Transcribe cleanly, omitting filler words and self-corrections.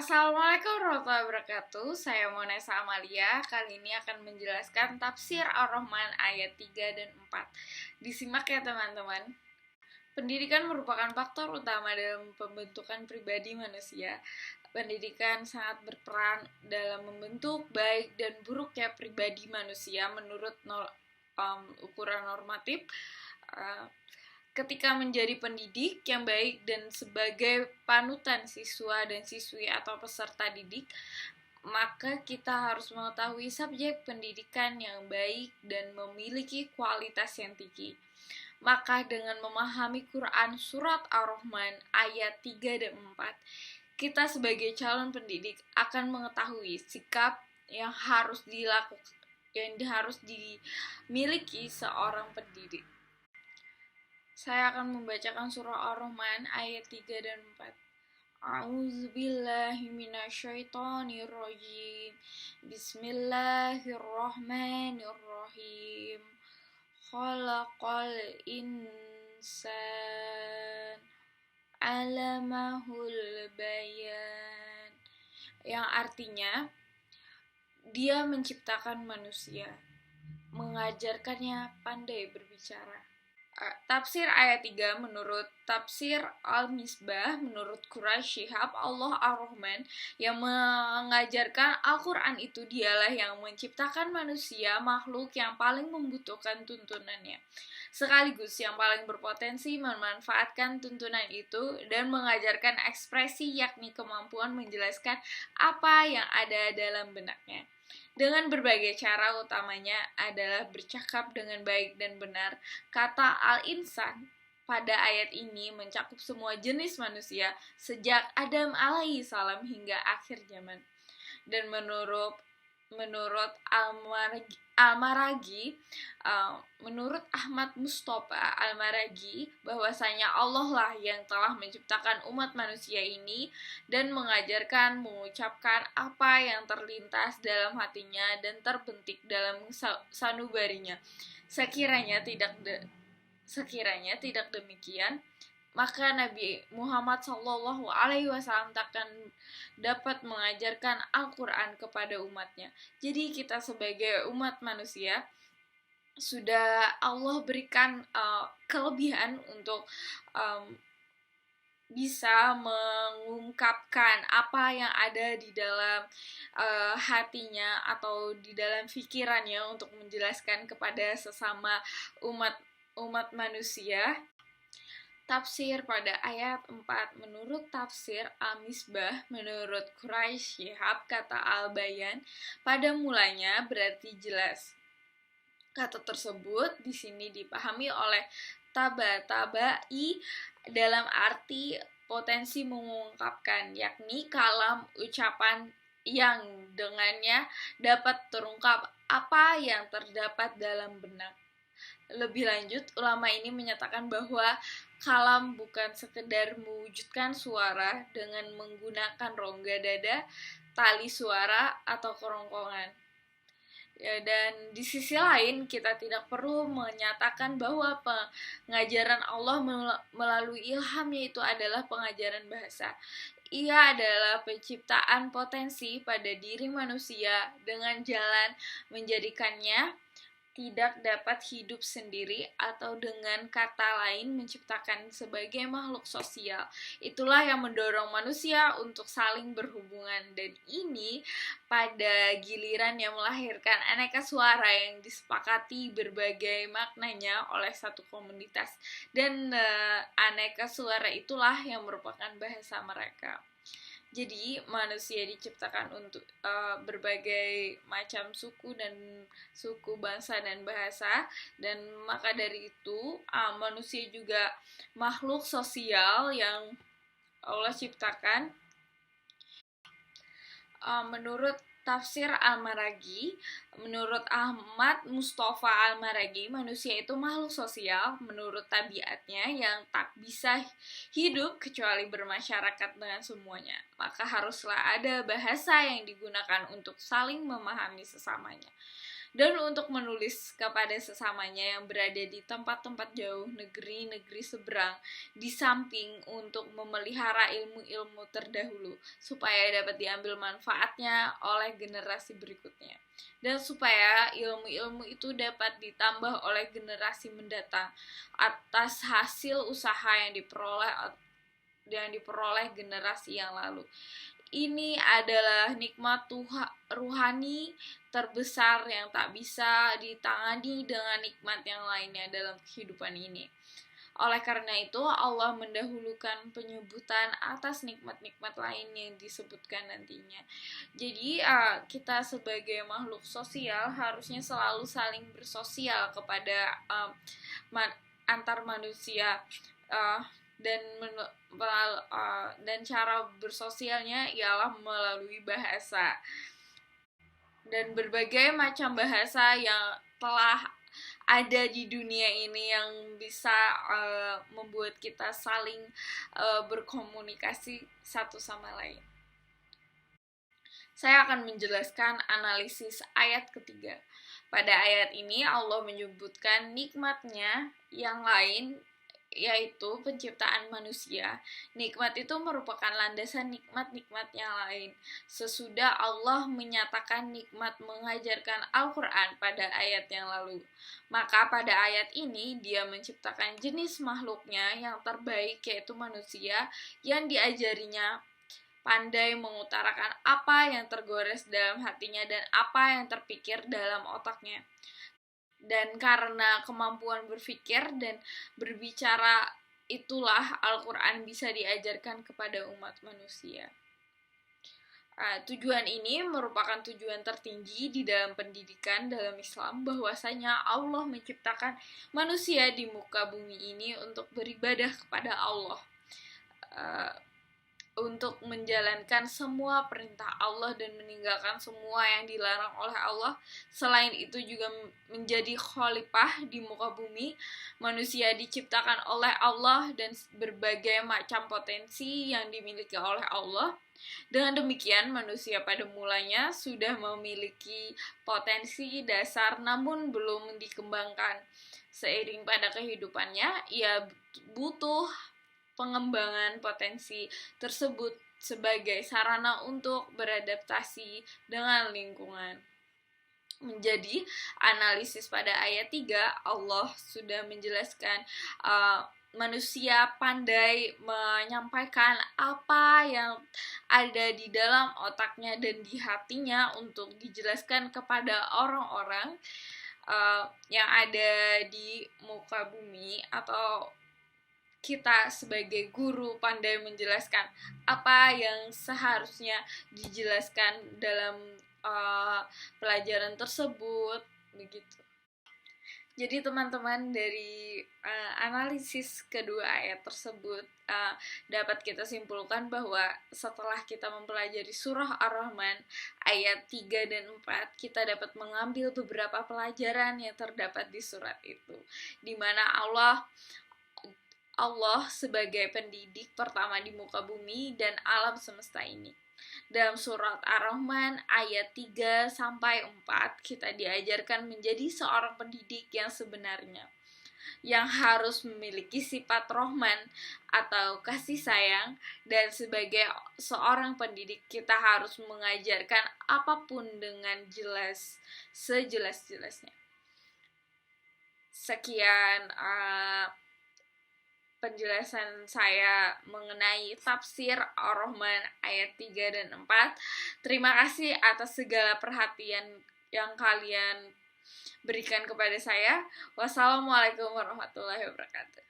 Assalamualaikum warahmatullahi wabarakatuh. Saya Monesa Amalia. Kali ini akan menjelaskan tafsir Ar-Rahman ayat 3 dan 4. Disimak ya teman-teman. Pendidikan merupakan faktor utama dalam pembentukan pribadi manusia. Pendidikan sangat berperan dalam membentuk baik dan buruknya pribadi manusia menurut ukuran normatif. Ketika menjadi pendidik yang baik dan sebagai panutan siswa dan siswi atau peserta didik, maka kita harus mengetahui subjek pendidikan yang baik dan memiliki kualitas yang tinggi. Maka dengan memahami Quran surat Ar-Rahman ayat 3 dan 4, kita sebagai calon pendidik akan mengetahui sikap yang harus dimiliki seorang pendidik. Saya akan membacakan surah Ar-Rahman ayat 3 dan 4. A'udzubillahi minasyaitonirrajim. Bismillahirrahmanirrahim. Khalaqal insan 'allamahul bayan. Yang artinya Dia menciptakan manusia, mengajarkannya pandai berbicara. Tafsir ayat 3 menurut Tafsir Al-Misbah menurut Quraisy Shihab, Allah Ar-Rahman yang mengajarkan Al-Quran itu dialah yang menciptakan manusia, makhluk yang paling membutuhkan tuntunannya, sekaligus yang paling berpotensi memanfaatkan tuntunan itu dan mengajarkan ekspresi, yakni kemampuan menjelaskan apa yang ada dalam benaknya. Dengan berbagai cara, utamanya adalah bercakap dengan baik dan benar. Kata al-insan pada ayat ini mencakup semua jenis manusia sejak Adam alaihi salam hingga akhir zaman. Dan menurut Al-Maragi, menurut Ahmad Mustafa Al-Maragi, bahwasanya Allah lah yang telah menciptakan umat manusia ini dan mengajarkan mengucapkan apa yang terlintas dalam hatinya dan terbentik dalam sanubarinya. Sekiranya tidak demikian, maka Nabi Muhammad SAW takkan dapat mengajarkan Al-Quran kepada umatnya. Jadi kita sebagai umat manusia sudah Allah berikan kelebihan untuk bisa mengungkapkan apa yang ada di dalam hatinya atau di dalam pikirannya untuk menjelaskan kepada sesama umat manusia. Tafsir pada ayat 4 menurut Tafsir Al-Misbah menurut Quraisy Shihab, kata Al-Bayan pada mulanya berarti jelas. Kata tersebut di sini dipahami oleh tabai dalam arti potensi mengungkapkan, yakni kalam ucapan yang dengannya dapat terungkap apa yang terdapat dalam benak. Lebih lanjut, ulama ini menyatakan bahwa kalam bukan sekedar mewujudkan suara dengan menggunakan rongga dada, tali suara, atau kerongkongan. Dan di sisi lain, kita tidak perlu menyatakan bahwa pengajaran Allah melalui ilhamnya itu adalah pengajaran bahasa. Ia adalah penciptaan potensi pada diri manusia dengan jalan menjadikannya tidak dapat hidup sendiri, atau dengan kata lain menciptakan sebagai makhluk sosial. Itulah yang mendorong manusia untuk saling berhubungan, dan ini pada giliran yang melahirkan aneka suara yang disepakati berbagai maknanya oleh satu komunitas, dan aneka suara itulah yang merupakan bahasa mereka. Jadi manusia diciptakan untuk berbagai macam suku, bangsa, dan bahasa, dan maka dari itu manusia juga makhluk sosial yang Allah ciptakan. Menurut Tafsir Al-Maragi, menurut Ahmad Mustafa Al-Maragi, manusia itu makhluk sosial menurut tabiatnya yang tak bisa hidup kecuali bermasyarakat dengan semuanya. Maka haruslah ada bahasa yang digunakan untuk saling memahami sesamanya. dan untuk menulis kepada sesamanya yang berada di tempat-tempat jauh, negeri-negeri seberang, di samping untuk memelihara ilmu-ilmu terdahulu, supaya dapat diambil manfaatnya oleh generasi berikutnya, dan supaya ilmu-ilmu itu dapat ditambah oleh generasi mendatang atas hasil usaha yang diperoleh generasi yang lalu. Ini adalah nikmat ruhani terbesar yang tak bisa ditangani dengan nikmat yang lainnya dalam kehidupan ini. Oleh karena itu, Allah mendahulukan penyebutan atas nikmat-nikmat lain yang disebutkan nantinya. Jadi, kita sebagai makhluk sosial harusnya selalu saling bersosial kepada antar manusia, dan cara bersosialnya ialah melalui bahasa, dan berbagai macam bahasa yang telah ada di dunia ini yang bisa membuat kita saling berkomunikasi satu sama lain. Saya akan menjelaskan analisis ayat ketiga. Pada ayat ini Allah menyebutkan nikmatnya yang lain, yaitu penciptaan manusia. Nikmat itu merupakan landasan nikmat-nikmat yang lain. Sesudah Allah menyatakan nikmat mengajarkan Al-Quran pada ayat yang lalu, maka pada ayat ini Dia menciptakan jenis makhluknya yang terbaik, yaitu manusia, yang diajarinya pandai mengutarakan apa yang tergores dalam hatinya dan apa yang terpikir dalam otaknya. Dan karena kemampuan berpikir dan berbicara itulah Al-Quran bisa diajarkan kepada umat manusia. Tujuan ini merupakan tujuan tertinggi di dalam pendidikan dalam Islam, bahwasanya Allah menciptakan manusia di muka bumi ini untuk beribadah kepada Allah, untuk menjalankan semua perintah Allah dan meninggalkan semua yang dilarang oleh Allah. Selain itu juga menjadi khalifah di muka bumi. Manusia diciptakan oleh Allah dan berbagai macam potensi yang dimiliki oleh Allah. Dengan demikian, manusia pada mulanya sudah memiliki potensi dasar namun belum dikembangkan. Seiring pada kehidupannya, ia butuh pengembangan potensi tersebut sebagai sarana untuk beradaptasi dengan lingkungan. Menjadi analisis pada ayat 3, Allah sudah menjelaskan manusia pandai menyampaikan apa yang ada di dalam otaknya dan di hatinya untuk dijelaskan kepada orang-orang yang ada di muka bumi, atau kita sebagai guru pandai menjelaskan apa yang seharusnya dijelaskan dalam pelajaran tersebut, begitu. Jadi teman-teman, dari analisis kedua ayat tersebut dapat kita simpulkan bahwa setelah kita mempelajari surah Ar-Rahman ayat 3 dan 4, kita dapat mengambil beberapa pelajaran yang terdapat di surat itu, di mana Allah sebagai pendidik pertama di muka bumi dan alam semesta ini. Dalam surat Ar-Rahman ayat 3-4 kita diajarkan menjadi seorang pendidik yang sebenarnya, yang harus memiliki sifat Rahman atau kasih sayang, dan sebagai seorang pendidik kita harus mengajarkan apapun dengan jelas, sejelas-jelasnya. Sekian penjelasan saya mengenai tafsir Ar-Rahman ayat 3 dan 4. Terima kasih atas segala perhatian yang kalian berikan kepada saya. Wassalamualaikum warahmatullahi wabarakatuh.